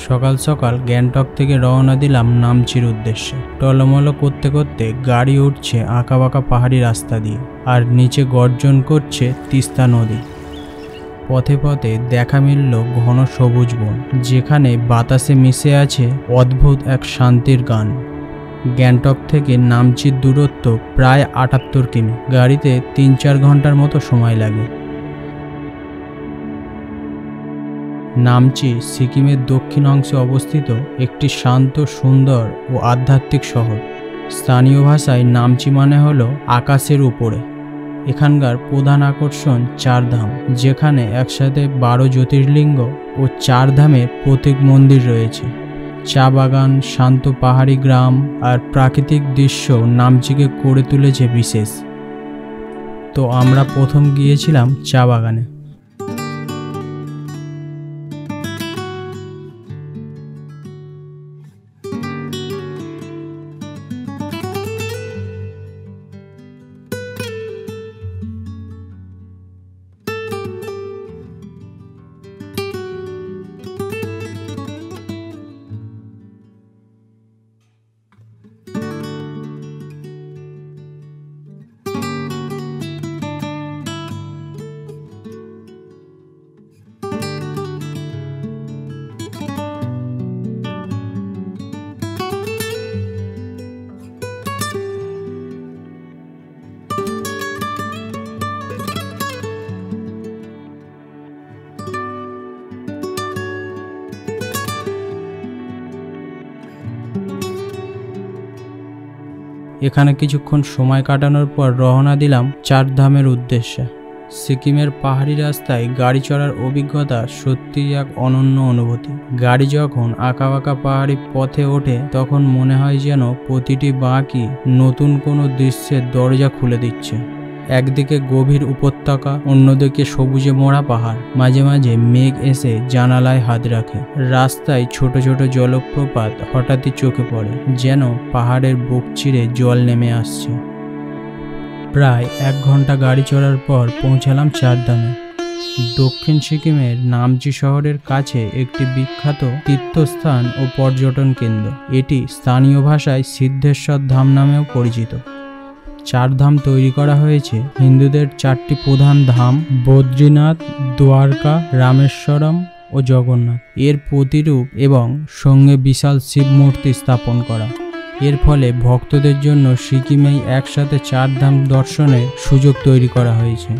সকাল সকাল গ্যাংটক থেকে রওনা দিলাম নামচির উদ্দেশ্যে। টলমল করতে করতে গাড়ি উঠছে আঁকাবাঁকা পাহাড়ি রাস্তা দিয়ে, আর নিচে গর্জন করছে তিস্তা নদী। পথে পথে দেখা মিলল ঘন সবুজ বন, যেখানে বাতাসে মিশে আছে অদ্ভুত এক শান্তির গান। গ্যাংটক থেকে নামচির দূরত্ব প্রায় ৭৮ কিমি। গাড়িতে ৩-৪ ঘন্টার মতো সময় লাগে। নামচি সিকিমের দক্ষিণ অংশে অবস্থিত একটি শান্ত, সুন্দর ও আধ্যাত্মিক শহর। স্থানীয় ভাষায় নামচি মানে হলো আকাশের উপরে। এখানকার প্রধান আকর্ষণ ৪ ধাম, যেখানে একসাথে ১২ জ্যোতির্লিঙ্গ ও ৪ ধামের প্রতীক মন্দির রয়েছে। চা বাগান, শান্ত পাহাড়ি গ্রাম আর প্রাকৃতিক দৃশ্য নামচিকে করে তুলেছে বিশেষ। তো আমরা প্রথম গিয়েছিলাম চা বাগানে। এখানে কিছুক্ষণ সময় কাটানোর পর রওনা দিলাম ৪ ধামের উদ্দেশ্যে। সিকিমের পাহাড়ি রাস্তায় গাড়ি চড়ার অভিজ্ঞতা সত্যিই এক অনন্য অনুভূতি। গাড়ি যখন আঁকাবাঁকা পাহাড়ি পথে ওঠে, তখন মনে হয় যেন প্রতিটি বাঁকই নতুন কোনো দৃশ্যের দরজা খুলে দিচ্ছে। একদিকে গভীর উপত্যকা, অন্যদিকে সবুজে মোড়া পাহাড়। মাঝে মাঝে মেঘ এসে জানালায় হাত রাখে। রাস্তায় ছোট ছোট জলপ্রপাত হঠাৎই চোখে পড়ে, যেন পাহাড়ের বুক চিরে জল নেমে আসছে। প্রায় ১ ঘন্টা গাড়ি চড়ার পর পৌঁছালাম ৪ ধামে। দক্ষিণ সিকিমের নামচি শহরের কাছে একটি বিখ্যাত তীর্থস্থান ও পর্যটন কেন্দ্র। এটি স্থানীয় ভাষায় সিদ্ধেশ্বর ধাম নামেও পরিচিত। ৪ ধাম তৈরি করা হয়েছে হিন্দুদের ৪টি প্রধান ধাম: বদ্রীনাথ, দ্বারকা, রামেশ্বরম ও জগন্নাথ এর প্রতিরূপ এবং সঙ্গে বিশাল শিব মূর্তি স্থাপন করা। এর ফলে ভক্তদের জন্য সিকিমেই একসাথে ৪ ধাম দর্শনের সুযোগ তৈরি করা হয়েছে।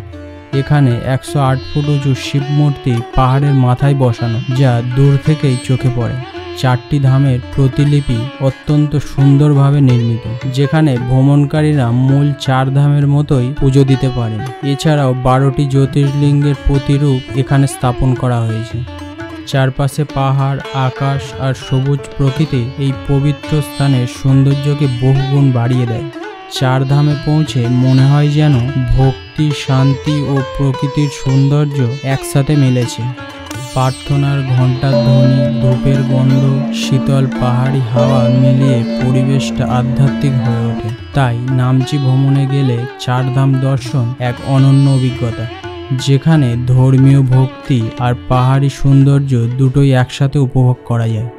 এখানে ১০৮ ফুট উঁচু শিব মূর্তি পাহাড়ের মাথায় বসানো, যা দূর থেকেই চোখে পড়ে। ৪টি ধামের প্রতিলিপি অত্যন্ত সুন্দরভাবে নির্মিত, যেখানে ভ্রমণকারীরা মূল ৪ ধামের মতোই পুজো দিতে পারেন। এছাড়াও ১২টি জ্যোতির্লিঙ্গের প্রতিরূপ এখানে স্থাপন করা হয়েছে। চারপাশে পাহাড়, আকাশ আর সবুজ প্রকৃতি এই পবিত্র স্থানের সৌন্দর্যকে বহুগুণ বাড়িয়ে দেয়। ৪ ধামে পৌঁছে মনে হয় যেন ভক্তি, শান্তি ও প্রকৃতির সৌন্দর্য একসাথে মিলেছে। প্রার্থনার ঘণ্টার ধ্বনি, ধূপের গন্ধ, শীতল পাহাড়ি হাওয়া মিলিয়ে পরিবেশটা আধ্যাত্মিক হয়ে ওঠে। তাই নামচি ভ্রমণে গেলে ৪ ধাম দর্শন এক অনন্য অভিজ্ঞতা, যেখানে ধর্মীয় ভক্তি আর পাহাড়ি সৌন্দর্য দুটোই একসাথে উপভোগ করা যায়।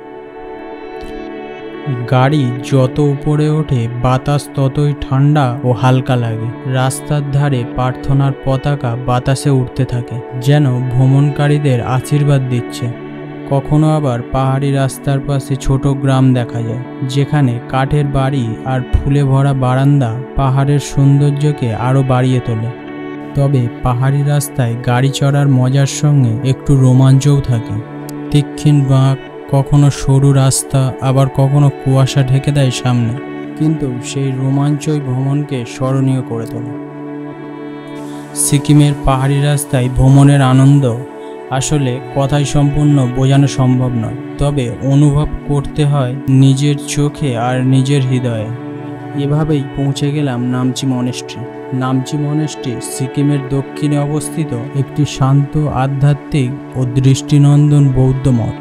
গাড়ি যত উপরে ওঠে, বাতাস ততই ঠান্ডা ও হালকা লাগে। রাস্তার ধারে প্রার্থনার পতাকা বাতাসে উঠতে থাকে, যেন ভ্রমণকারীদের আশীর্বাদ দিচ্ছে। কখনো আবার পাহাড়ি রাস্তার পাশে ছোট গ্রাম দেখা যায়, যেখানে কাঠের বাড়ি আর ফুলে ভরা বারান্দা পাহাড়ের সৌন্দর্যকে আরও বাড়িয়ে তোলে। তবে পাহাড়ি রাস্তায় গাড়ি চড়ার মজার সঙ্গে একটু রোমাঞ্চও থাকে। তীক্ষ্ণ বাঁক, কখনো সরু রাস্তা, আবার কখনো কুয়াশা ঢেকে দেয় সামনে, কিন্তু সেই রোমাঞ্চই ভ্রমণকে স্মরণীয় করে তোলে। সিকিমের পাহাড়ি রাস্তায় ভ্রমণের আনন্দ আসলে কথায় সম্পূর্ণ বোঝানো সম্ভব নয়, তবে অনুভব করতে হয় নিজের চোখে আর নিজের হৃদয়ে। এভাবেই পৌঁছে গেলাম নামচি মনেস্ট্রি। নামচি মনেস্ট্রি সিকিমের দক্ষিণে অবস্থিত একটি শান্ত, আধ্যাত্মিক ও দৃষ্টিনন্দন বৌদ্ধ মঠ।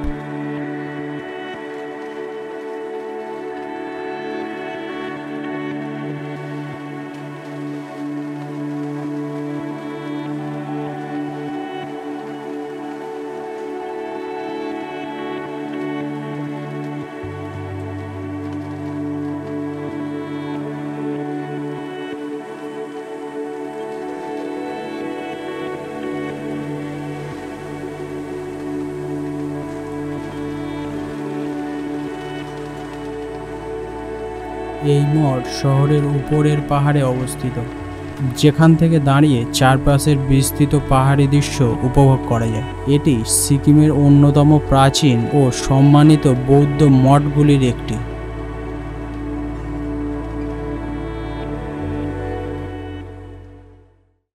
এই মঠ শহরের উপরের পাহাড়ে অবস্থিত, যেখান থেকে দাঁড়িয়ে চারপাশের বিস্তৃত পাহাড়ি দৃশ্য উপভোগ করা যায়। এটি সিকিমের অন্যতম প্রাচীন ও সম্মানিত বৌদ্ধ মঠগুলির একটি।